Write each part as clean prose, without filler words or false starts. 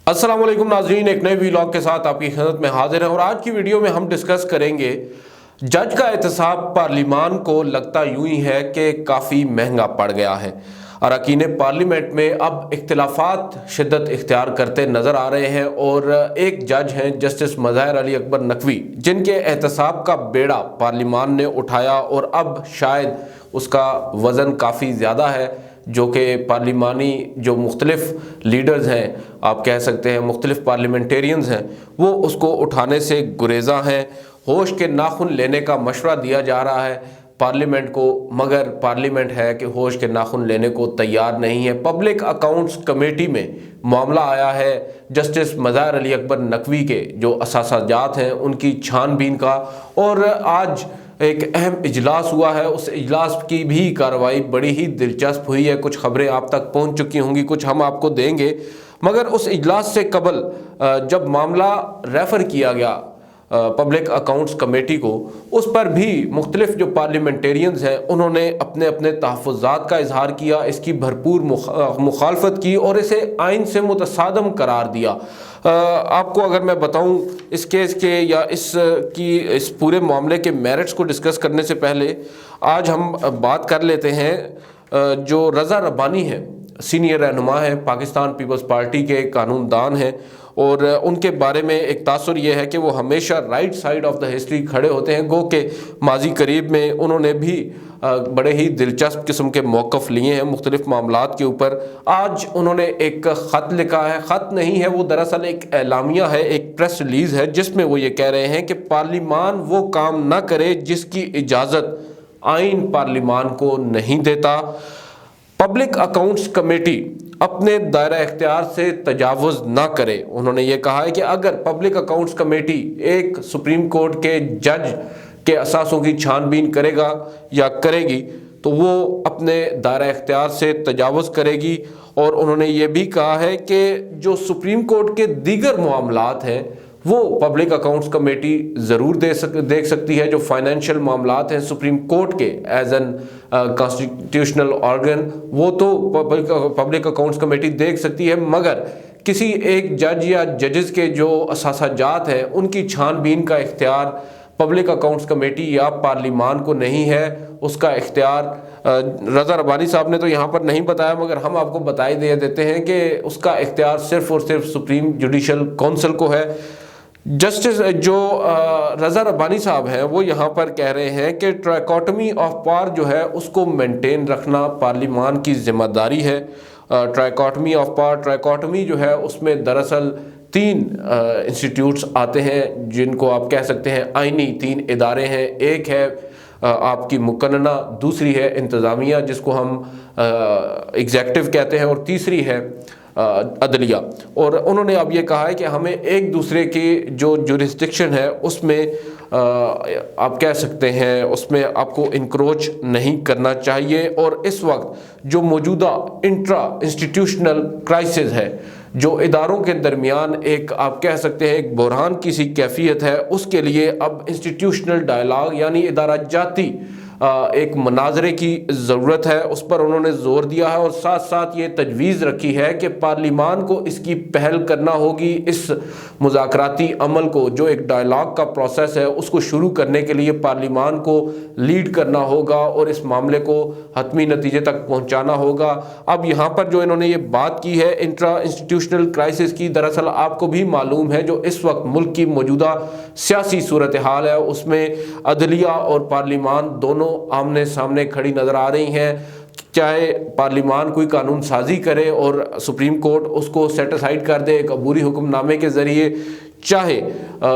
अस्सलाम वालेकुम नाज़रीन, एक नए वीलॉग के साथ आपकी खिदमत में हाजिर हैं और आज की वीडियो में हम डिस्कस करेंगे जज का एहतसाब पार्लिमान को लगता यूं ही है कि काफ़ी महंगा पड़ गया है। अरकान पार्लियामेंट में अब इख्तिलाफात शिद्दत इख्तियार करते नज़र आ रहे हैं और एक जज हैं जस्टिस मज़ाहिर अली अकबर नकवी, जिनके एहतसाब का बेड़ा पार्लिमान ने उठाया और अब शायद उसका वज़न काफ़ी ज़्यादा है, जो कि पार्लिमानी जो मुख्तलिफ लीडर्स हैं, आप कह सकते हैं मुख्तलिफ पार्लियामेंटेरियंस हैं, वो उसको उठाने से गुरेज़ा हैं। होश के नाखून लेने का मशवरा दिया जा रहा है पार्लियामेंट को, मगर पार्लियामेंट है कि होश के नाखून लेने को तैयार नहीं है। पब्लिक अकाउंट्स कमेटी में मामला आया है जस्टिस मज़ाहिर अली अकबर नकवी के जो असासाजात हैं उनकी छानबीन का, और आज एक अहम इजलास हुआ है। उस इजलास की भी कार्रवाई बड़ी ही दिलचस्प हुई है। कुछ खबरें आप तक पहुंच चुकी होंगी, कुछ हम आपको देंगे। मगर उस इजलास से कबल जब मामला रेफ़र किया गया पब्लिक अकाउंट्स कमेटी को, उस पर भी मुख्तलिफ जो पार्लियामेंटेरियंस हैं उन्होंने अपने अपने तहफ़्फ़ुज़ात का इजहार किया, इसकी भरपूर मुखालफत की और इसे आइन से मुतसादम करार दिया। आपको अगर मैं बताऊं इस केस के या इस पूरे मामले के मेरिट्स को डिस्कस करने से पहले आज हम बात कर लेते हैं जो रज़ा रब्बानी है, सीनियर रहनुमा है, पाकिस्तान पीपल्स पार्टी के कानूनदान हैं, और उनके बारे में एक तासुर ये है कि वो हमेशा right side of the history खड़े होते हैं। गो के माजी करीब में उन्होंने भी बड़े ही दिलचस्प किस्म के मौक़िफ़ लिए हैं मुख्तलिफ मामलात के ऊपर। आज उन्होंने एक ख़त लिखा है, ख़त नहीं है वो, दरअसल एक एलामिया है, एक प्रेस रिलीज़ है, जिसमें वो ये कह रहे हैं कि पार्लिमान वो काम ना करे जिसकी इजाज़त आइन पार्लिमान को नहीं देता। पब्लिक अकाउंट्स कमेटी अपने दायरा इख्तियार से तजावुज़ ना करे। उन्होंने ये कहा है कि अगर पब्लिक अकाउंट्स कमेटी एक सुप्रीम कोर्ट के जज के असासों की छानबीन करेगा या करेगी तो वो अपने दायरा इख्तियार से तजावुज़ करेगी। और उन्होंने ये भी कहा है कि जो सुप्रीम कोर्ट के दीगर मामलात हैं वो पब्लिक अकाउंट्स कमेटी ज़रूर देख सकती है। जो फाइनेंशियल मामलात हैं सुप्रीम कोर्ट के एज एन कॉन्स्टिट्यूशनल ऑर्गन, वो तो पब्लिक अकाउंट्स कमेटी देख सकती है, मगर किसी एक जज या जजेस के जो असासाजात हैं उनकी छानबीन का इख्तियार पब्लिक अकाउंट्स कमेटी या पार्लिमान को नहीं है। उसका इख्तियार रज़ा रब्बानी साहब ने तो यहाँ पर नहीं बताया, मगर हम आपको बताई दे देते हैं कि उसका इख्तियार सिर्फ़ और सिर्फ सुप्रीम जुडिशल काउंसिल को है। जस्टिस जो रज़ा रब्बानी साहब हैं वो यहाँ पर कह रहे हैं कि ट्राइकोटमी ऑफ पावर जो है उसको मेंटेन रखना पार्लिमान की ज़िम्मेदारी है। ट्राइकोटमी ऑफ पावर, ट्राइकोटमी जो है उसमें दरअसल तीन इंस्टीट्यूट्स आते हैं जिनको आप कह सकते हैं आइनी तीन इदारे हैं। एक है आपकी मुकन्नना, दूसरी है इंतज़ामिया जिसको हम एग्जेक्टिव कहते हैं, और तीसरी है अदलिया। और उन्होंने अब ये कहा है कि हमें एक दूसरे की जो जुरिस्डिक्शन है उसमें आप कह सकते हैं उसमें आपको इंक्रोच नहीं करना चाहिए। और इस वक्त जो मौजूदा इंट्रा इंस्टीट्यूशनल क्राइसिस है, जो इदारों के दरमियान एक आप कह सकते हैं एक बहरान की सी कैफियत है, उसके लिए अब इंस्टीट्यूशनल डायलॉग यानी इदारा जाती एक मनाजरे की ज़रूरत है, उस पर उन्होंने ज़ोर दिया है। और साथ साथ ये तजवीज़ रखी है कि पार्लिमान को इसकी पहल करना होगी। इस मुज़ाकराती अमल को, जो एक डायलॉग का प्रोसेस है, उसको शुरू करने के लिए पार्लिमान को लीड करना होगा और इस मामले को हतमी नतीजे तक पहुँचाना होगा। अब यहाँ पर जो इन्होंने ये बात की है इंट्रा इंस्टीट्यूशनल क्राइसिस की, दरअसल आपको भी मालूम है जो इस वक्त मुल्क की मौजूदा सियासी सूरत हाल है उसमें अदलिया और पार्लिमान दोनों आमने सामने खड़ी नजर आ रही हैं। चाहे पार्लिमान कोई कानून साजी करे और सुप्रीम कोर्ट उसको सेट असाइड कर दे एक अबूरी हुक्मनामे के ज़रिए, चाहे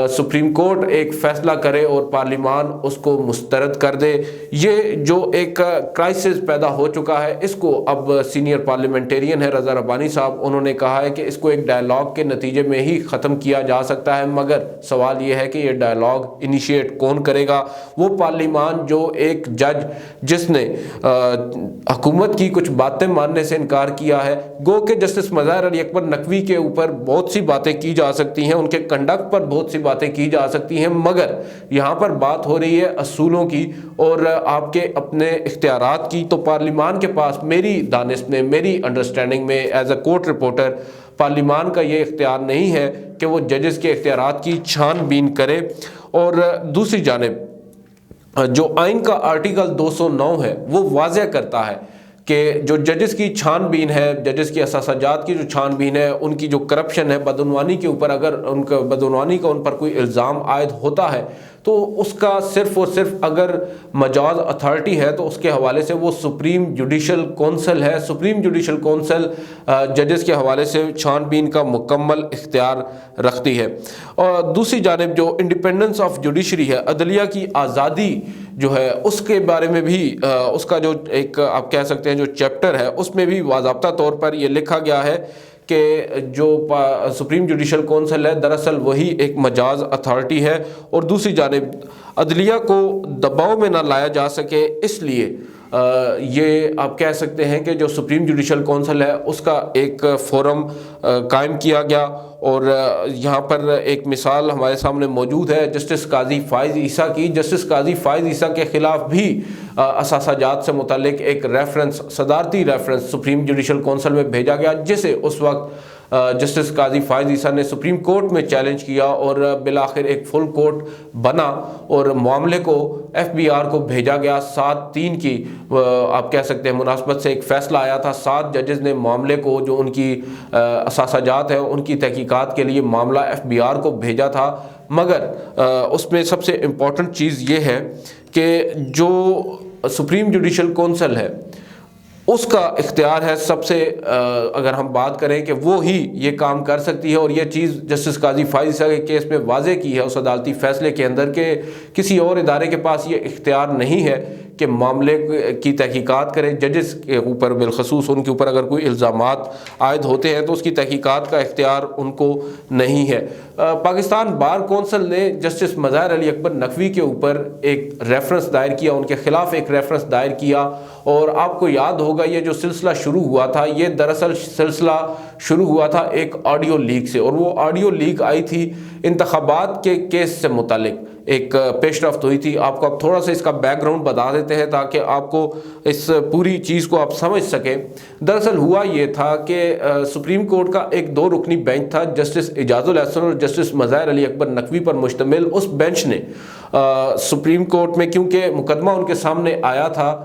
सुप्रीम कोर्ट एक फ़ैसला करे और पार्लिमान उसको मुस्तरद कर दे। ये जो एक क्राइसिस पैदा हो चुका है, इसको अब सीनियर पार्लियामेंटेरियन है रज़ा रब्बानी साहब, उन्होंने कहा है कि इसको एक डायलॉग के नतीजे में ही ख़त्म किया जा सकता है। मगर सवाल ये है कि ये डायलॉग इनिशिएट कौन करेगा? वो पार्लिमान जो एक जज जिसने हुकूमत की कुछ बातें मानने से इनकार किया है। गो के जस्टिस मज़ाहिर अली अकबर नकवी के ऊपर बहुत सी बातें की जा सकती हैं, उनके कंडक्ट पर बहुत सी बातें की जा सकती हैं, मगर यहाँ पर बात हो रही है असूलों की और आपके अपने इख्तियारात की। तो पार्लिमान के पास मेरी दानिश में, मेरी अंडरस्टैंडिंग में एज अ कोर्ट रिपोर्टर پارلیمان کا یہ اختیار نہیں ہے کہ وہ ججز کے اختیارات کی چھان بین کرے۔ اور دوسری جانب جو آئین کا آرٹیکل 209 ہے وہ واضح کرتا ہے کہ جو ججز کی چھان بین ہے، ججز کی اثاثہ جات کی جو چھان بین ہے، ان کی جو کرپشن ہے، بدعنوانی کے اوپر اگر ان کا بدعنوانی کا ان پر کوئی الزام عائد ہوتا ہے تو اس کا صرف اور صرف اگر مجاز اتھارٹی ہے تو اس کے حوالے سے وہ سپریم جوڈیشل کونسل ہے۔ سپریم جوڈیشل کونسل ججز کے حوالے سے چھان بین کا مکمل اختیار رکھتی ہے۔ اور دوسری جانب جو انڈیپینڈنس آف جوڈیشری ہے، عدلیہ کی آزادی جو ہے، اس کے بارے میں بھی اس کا جو ایک آپ کہہ سکتے ہیں جو چیپٹر ہے، اس میں بھی باضابطہ طور پر یہ لکھا گیا ہے کہ جو سپریم جوڈیشل کونسل ہے دراصل وہی ایک مجاز اتھارٹی ہے، اور دوسری جانب عدلیہ کو دباؤ میں نہ لایا جا سکے، اس لیے یہ آپ کہہ سکتے ہیں کہ جو سپریم جوڈیشل کونسل ہے اس کا ایک فورم قائم کیا گیا۔ اور یہاں پر ایک مثال ہمارے سامنے موجود ہے جسٹس قاضی فائز عیسیٰ کی۔ جسٹس قاضی فائز عیسیٰ کے خلاف بھی اثاثہ جات سے متعلق ایک ریفرنس، صدارتی ریفرنس سپریم جوڈیشل کونسل میں بھیجا گیا، جسے اس وقت جسٹس قاضی فائز عیسیٰ نے سپریم کورٹ میں چیلنج کیا اور بالآخر ایک فل کورٹ بنا اور معاملے کو FBR کو بھیجا گیا۔ 7/3 کی آپ کہہ سکتے ہیں مناسبت سے ایک فیصلہ آیا تھا۔ 7 ججز نے معاملے کو، جو ان کی اثاثہ جات ہیں ان کی تحقیقات کے لیے معاملہ FBR کو بھیجا تھا، مگر اس میں سب سے امپورٹنٹ چیز یہ ہے کہ جو سپریم جوڈیشل کونسل ہے اس کا اختیار ہے سب سے، اگر ہم بات کریں کہ وہ ہی یہ کام کر سکتی ہے، اور یہ چیز جسٹس قاضی فائز عیسیٰ کے کیس میں واضح کی ہے اس عدالتی فیصلے کے اندر کہ کسی اور ادارے کے پاس یہ اختیار نہیں ہے کہ معاملے کی تحقیقات کرے۔ ججز کے اوپر بالخصوص ان کے اوپر اگر کوئی الزامات عائد ہوتے ہیں تو اس کی تحقیقات کا اختیار ان کو نہیں ہے۔ پاکستان بار کونسل نے جسٹس مظاہر علی اکبر نقوی کے اوپر ایک ریفرنس دائر کیا، ان کے خلاف ایک ریفرنس دائر کیا، اور آپ کو یاد ہوگا یہ جو سلسلہ شروع ہوا تھا، یہ دراصل سلسلہ شروع ہوا تھا ایک آڈیو لیک سے، اور وہ آڈیو لیک آئی تھی انتخابات کے کیس سے متعلق ایک پیش رفت ہوئی تھی۔ آپ کو اب تھوڑا سا اس کا بیک گراؤنڈ بتا دیتے ہیں تاکہ آپ کو اس پوری چیز کو آپ سمجھ سکیں۔ دراصل ہوا یہ تھا کہ سپریم کورٹ کا ایک 2 رکنی بینچ تھا، جسٹس اعجاز الاحسن اور جسٹس مظاہر علی اکبر نقوی پر مشتمل۔ اس بینچ نے سپریم کورٹ میں کیونکہ مقدمہ ان کے سامنے آیا تھا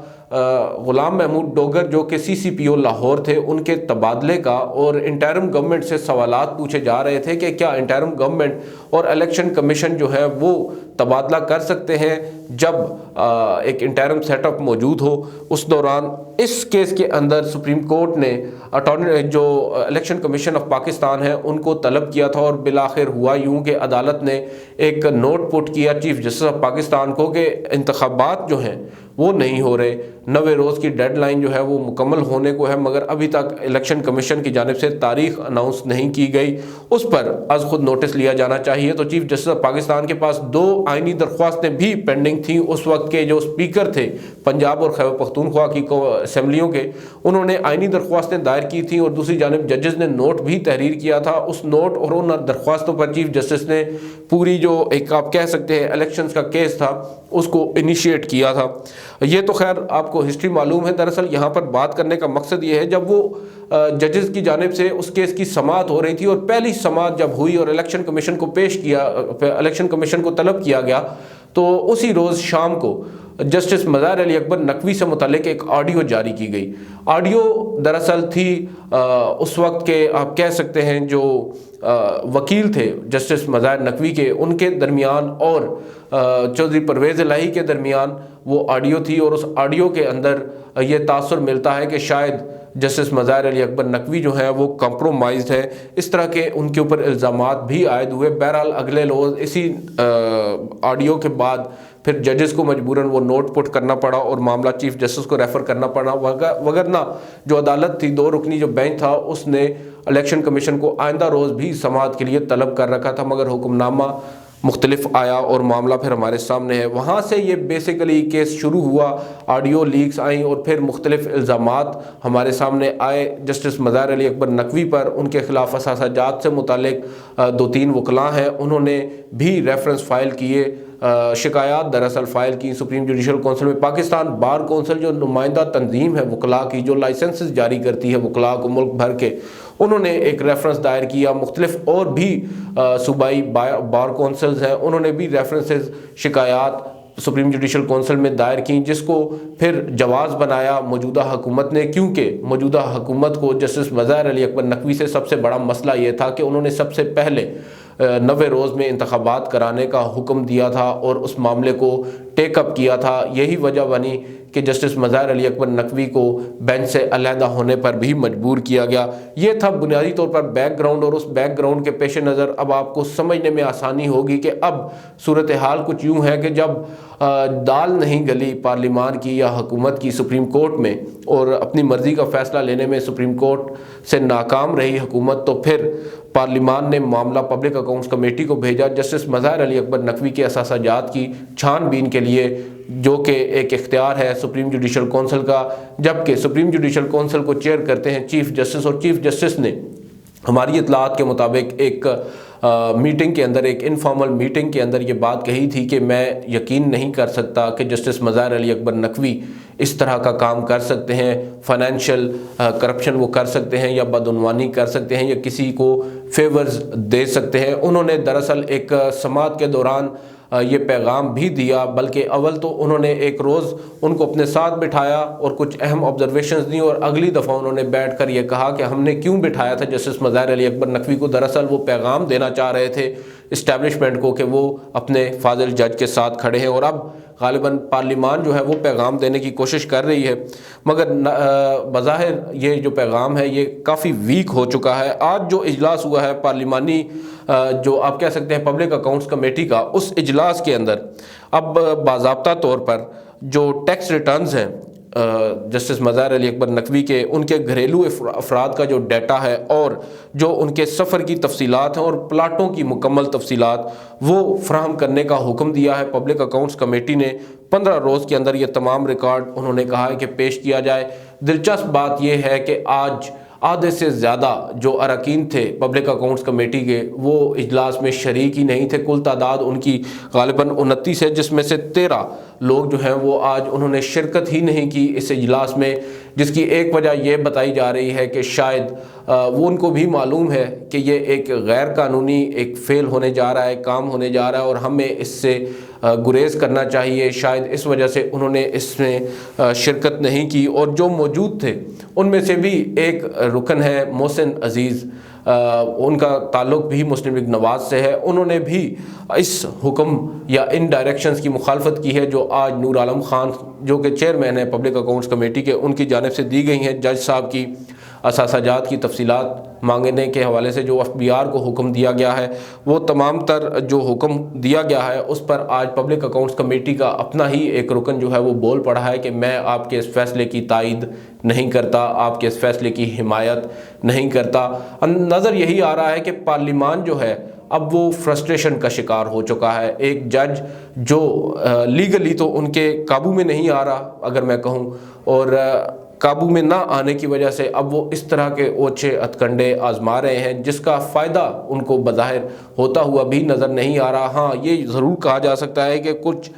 غلام محمود ڈوگر جو کہ CCPO لاہور تھے، ان کے تبادلے کا، اور انٹرم گورنمنٹ سے سوالات پوچھے جا رہے تھے کہ کیا انٹرم گورنمنٹ اور الیکشن کمیشن جو ہے وہ تبادلہ کر سکتے ہیں جب ایک انٹرم سیٹ اپ موجود ہو۔ اس دوران اس کیس کے اندر سپریم کورٹ نے جو الیکشن کمیشن آف پاکستان ہے ان کو طلب کیا تھا، اور بالآخر ہوا یوں کہ عدالت نے ایک نوٹ پٹ کیا چیف جسٹس آف پاکستان کو کہ انتخابات جو ہیں وہ نہیں ہو رہے، 90 روز کی ڈیڈ لائن جو ہے وہ مکمل ہونے کو ہے، مگر ابھی تک الیکشن کمیشن کی جانب سے تاریخ اناؤنس نہیں کی گئی، اس پر از خود نوٹس لیا جانا چاہیے۔ تو چیف جسٹس آف پاکستان کے پاس 2 آئینی درخواستیں بھی پینڈنگ تھیں۔ اس وقت کے جو اسپیکر تھے پنجاب اور خیبر پختونخوا کی اسمبلیوں کے، انہوں نے آئینی درخواستیں دائر کی تھیں، اور دوسری جانب ججز نے نوٹ بھی تحریر کیا تھا۔ اس نوٹ اور ان درخواستوں پر چیف جسٹس نے پوری جو ایک آپ کہہ سکتے ہیں الیکشنز کا کیس تھا اس کو انیشیٹ کیا تھا۔ یہ تو خیر آپ کو ہسٹری معلوم ہے۔ دراصل یہاں پر بات کرنے کا مقصد یہ ہے جب وہ ججز کی جانب سے اس کیس کی سماعت ہو رہی تھی، اور پہلی سماعت جب ہوئی اور الیکشن کمیشن کو الیکشن کمیشن کو طلب کیا گیا، تو اسی روز شام کو جسٹس مظاہر علی اکبر نقوی سے متعلق ایک آڈیو جاری کی گئی۔ آڈیو دراصل تھی اس وقت کے آپ کہہ سکتے ہیں جو وکیل تھے جسٹس مظاہر نقوی کے، ان کے درمیان اور چودھری پرویز الہی کے درمیان وہ آڈیو تھی، اور اس آڈیو کے اندر یہ تاثر ملتا ہے کہ شاید جسٹس مظاہر علی اکبر نقوی جو ہیں وہ کمپرومائزڈ ہے، اس طرح کے ان کے اوپر الزامات بھی عائد ہوئے۔ بہرحال اگلے روز اسی آڈیو کے بعد پھر ججز کو مجبوراً وہ نوٹ پٹ کرنا پڑا اور معاملہ چیف جسٹس کو ریفر کرنا پڑا، وگرنہ جو عدالت تھی 2 رکنی جو بینچ تھا اس نے الیکشن کمیشن کو آئندہ روز بھی سماعت کے لیے طلب کر رکھا تھا، مگر حکم نامہ مختلف آیا اور معاملہ پھر ہمارے سامنے ہے۔ وہاں سے یہ بیسیکلی کیس شروع ہوا، آڈیو لیکس آئیں اور پھر مختلف الزامات ہمارے سامنے آئے جسٹس مظاہر علی اکبر نقوی پر۔ ان کے خلاف اثاثہ جات سے متعلق 2-3 وکلاء ہیں، انہوں نے بھی ریفرنس فائل کیے، شکایات دراصل فائل کی سپریم جوڈیشل کونسل میں۔ پاکستان بار کونسل جو نمائندہ تنظیم ہے وکلاء کی، جو لائسنسز جاری کرتی ہے وکلاء کو ملک بھر کے، उन्होंने एक रेफरेंस दायर किया। मुख्तलिफ और भी सूबाई बार कौंसल्स हैं, उन्होंने भी रेफरेंसेस शिकायत सुप्रीम जुडिशल कौंसिल में दायर की, जिसको फिर जवाज़ बनाया मौजूदा हुकूमत ने, क्योंकि मौजूदा हुकूमत को जस्टिस मज़ाहिर अली अकबर नकवी से सबसे बड़ा मसला ये था कि उन्होंने सबसे पहले 90 रोज़ में इंतखाबात कराने का हुक्म दिया था और उस मामले को टेकअप किया था। यही वजह बनी कि जस्टिस मज़ाहिर अली अकबर नकवी को बेंच से अलहदा होने पर भी मजबूर किया गया। ये था बुनियादी तौर पर बैकग्राउंड, और उस बैकग्राउंड के पेश नज़र अब आपको समझने में आसानी होगी कि अब सूरत हाल कुछ यूँ है कि जब दाल नहीं गली पार्लिमान की या हुकूमत की सुप्रीम कोर्ट में और अपनी मर्ज़ी का फ़ैसला लेने में सुप्रीम कोर्ट से नाकाम रही हुकूमत, तो फिर पार्लिमान ने मामला पब्लिक अकाउंट्स कमेटी को भेजा जस्टिस मज़ाहिर अली अकबर नकवी के असासाजात की छानबीन के लिए, जो कि एक इख्तियार है सुप्रीम जुडिशल कौंसिल का, जबकि सुप्रीम जुडिशल कौंसिल को चेयर करते हैं चीफ जस्टिस। और चीफ जस्टिस ने हमारी इत्तलात के मुताबिक एक मीटिंग के अंदर, एक इनफॉर्मल मीटिंग के अंदर ये बात कही थी कि मैं यकीन नहीं कर सकता कि जस्टिस मज़ाहिर अली अकबर नकवी इस तरह का काम कर सकते हैं, फाइनेंशियल करप्शन वो कर सकते हैं या बदउनवानी कर सकते हैं या किसी को फेवर्स दे सकते हैं। उन्होंने दरअसल एक समाअत के दौरान ये पैगाम भी दिया, बल्कि अव्वल तो उन्होंने एक रोज़ उनको अपने साथ बिठाया और कुछ अहम ऑब्जर्वेशंस दी, और अगली दफ़ा उन्होंने बैठकर ये कहा कि हमने क्यों बिठाया था जस्टिस मज़ाहिर अली अकबर नकवी को। दरअसल वो पैगाम देना चाह रहे थे इस्टेब्लिशमेंट को कि वो अपने फाजिल जज के साथ खड़े हैं, और अब ग़ालिबन पार्लिमान जो है वो पैगाम देने की कोशिश कर रही है, मगर बज़ाहिर ये जो पैगाम है ये काफ़ी वीक हो चुका है। आज जो इजलास हुआ है पार्लिमानी, जो आप कह सकते हैं पब्लिक अकाउंट्स कमेटी का, उस इजलास के अंदर अब बाज़ाब्ता तौर पर जो टैक्स रिटर्न्स हैं जस्टिस मज़ाहिर अली अकबर नकवी के, उनके घरेलू अफराद का जो डाटा है और जो उनके सफ़र की तफसीलात हैं और प्लाटों की मुकम्मल तफसीलात, वो फ्राहम करने का हुक्म दिया है पब्लिक अकाउंट्स कमेटी ने। 15 रोज़ के अंदर ये तमाम रिकॉर्ड उन्होंने कहा है कि पेश किया जाए। दिलचस्प बात यह है कि आज आधे से ज़्यादा जो अरकान थे पब्लिक अकाउंट्स कमेटी के, वो इजलास में शरीक ही नहीं थे। कुल तादाद उनकी ग़ालिबन 29 है, जिसमें से 13 लोग जो हैं वो आज उन्होंने शिरकत ही नहीं की इस इजलास में, जिसकी एक वजह ये बताई जा रही है कि शायद वो उनको भी मालूम है कि ये एक गैर कानूनी एक फ़ेल होने जा रहा है, काम होने जा रहा है, और हमें इससे गुरेज करना चाहिए। शायद इस वजह से उन्होंने इसमें शिरकत नहीं की। और जो मौजूद थे उनमें से भी एक रुकन है मोहसिन अजीज़, उनका ताल्लुक़ भी मुस्लिम लीग नवाज़ से है। उन्होंने भी इस हुक्म या इन डायरेक्शंस की मुखालफत की है जो आज नूर आलम ख़ान, जो कि चेयरमैन है पब्लिक अकाउंट्स कमेटी के, उनकी जानिब से दी गई हैं। जज साहब की असासाजात की तफसीलात मांगने के हवाले से जो FBR को हुक्म दिया गया है, वो तमाम तर जो हुक्म दिया गया है उस पर आज पब्लिक अकाउंट्स कमेटी का अपना ही एक रुकन जो है वो बोल पड़ा है कि मैं आपके इस फैसले की तायद नहीं करता, आपके इस फैसले की हिमायत नहीं करता। नज़र यही आ रहा है कि पार्लिमान जो है अब वो फ्रस्ट्रेशन का शिकार हो चुका है। एक जज जो लीगली तो उनके काबू में नहीं आ रहा, अगर मैं कहूँ, और काबू में ना आने की वजह से अब वो इस तरह के ओछे हथकंडे आजमा रहे हैं, जिसका फ़ायदा उनको बज़ाहिर होता हुआ भी नज़र नहीं आ रहा। हाँ, ये ज़रूर कहा जा सकता है कि कुछ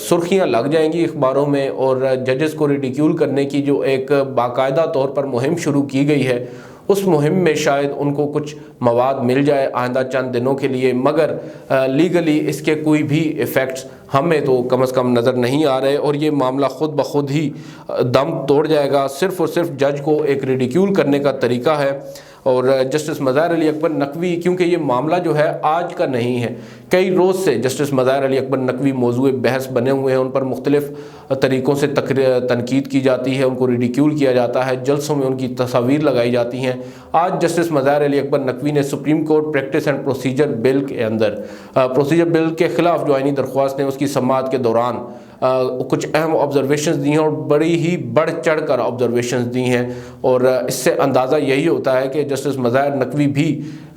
सुर्खियाँ लग जाएंगी अखबारों में, और जजेस को रिडिक्यूल करने की जो एक बाकायदा तौर पर मुहिम शुरू की गई है, उस मुहिम में शायद उनको कुछ मवाद मिल जाए आइंदा चंद दिनों के लिए, मगर लीगली इसके कोई भी इफ़ेक्ट्स हमें तो कम से कम नज़र नहीं आ रहे, और ये मामला ख़ुद ब खुद ही दम तोड़ जाएगा। सिर्फ़ और सिर्फ जज को एक रिडिक्यूल करने का तरीका है। और जस्टिस मज़ाहिर अली अकबर नकवी, क्योंकि ये मामला जो है आज का नहीं है, कई रोज़ से जस्टिस मज़ाहिर अली अकबर नकवी मौजूए बहस बने हुए हैं, उन पर मुख्तलिफ़ तरीक़ों से तनकीद की जाती है, उनको रिडिक्यूल किया जाता है, जलसों में उनकी तस्वीर लगाई जाती हैं। आज जस्टिस मज़ाहिर अली अकबर नकवी ने supreme court practice and procedure bill के अंदर प्रोसीजर बिल के ख़िलाफ़ जो आईनी दरख्वास्त ने उसकी समाअत के दौरान कुछ अहम ऑब्जर्वेशंस दी हैं, और बड़ी ही बढ़ चढ़ कर ऑब्जर्वेशंस दी हैं। और इससे अंदाज़ा यही होता है कि जस्टिस मज़ाहिर नकवी भी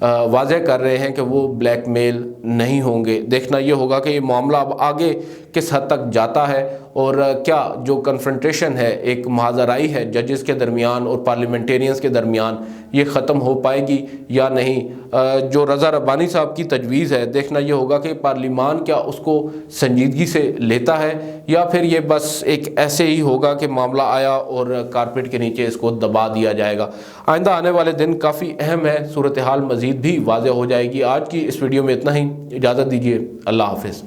واضح کر رہے ہیں کہ وہ بلیک میل نہیں ہوں گے۔ دیکھنا یہ ہوگا کہ یہ معاملہ اب آگے کس حد تک جاتا ہے اور کیا جو کنفرنٹیشن ہے، ایک محاذ رائی ہے ججز کے درمیان اور پارلیمنٹیرینز کے درمیان، یہ ختم ہو پائے گی یا نہیں۔ جو رضا ربانی صاحب کی تجویز ہے، دیکھنا یہ ہوگا کہ پارلیمان کیا اس کو سنجیدگی سے لیتا ہے یا پھر یہ بس ایک ایسے ہی ہوگا کہ معاملہ آیا اور کارپیٹ کے نیچے اس کو دبا دیا جائے گا۔ آئندہ آنے والے دن کافی اہم ہے، صورتحال مزید بھی واضح ہو جائے گی۔ آج کی اس ویڈیو میں اتنا ہی، اجازت دیجیے، اللہ حافظ۔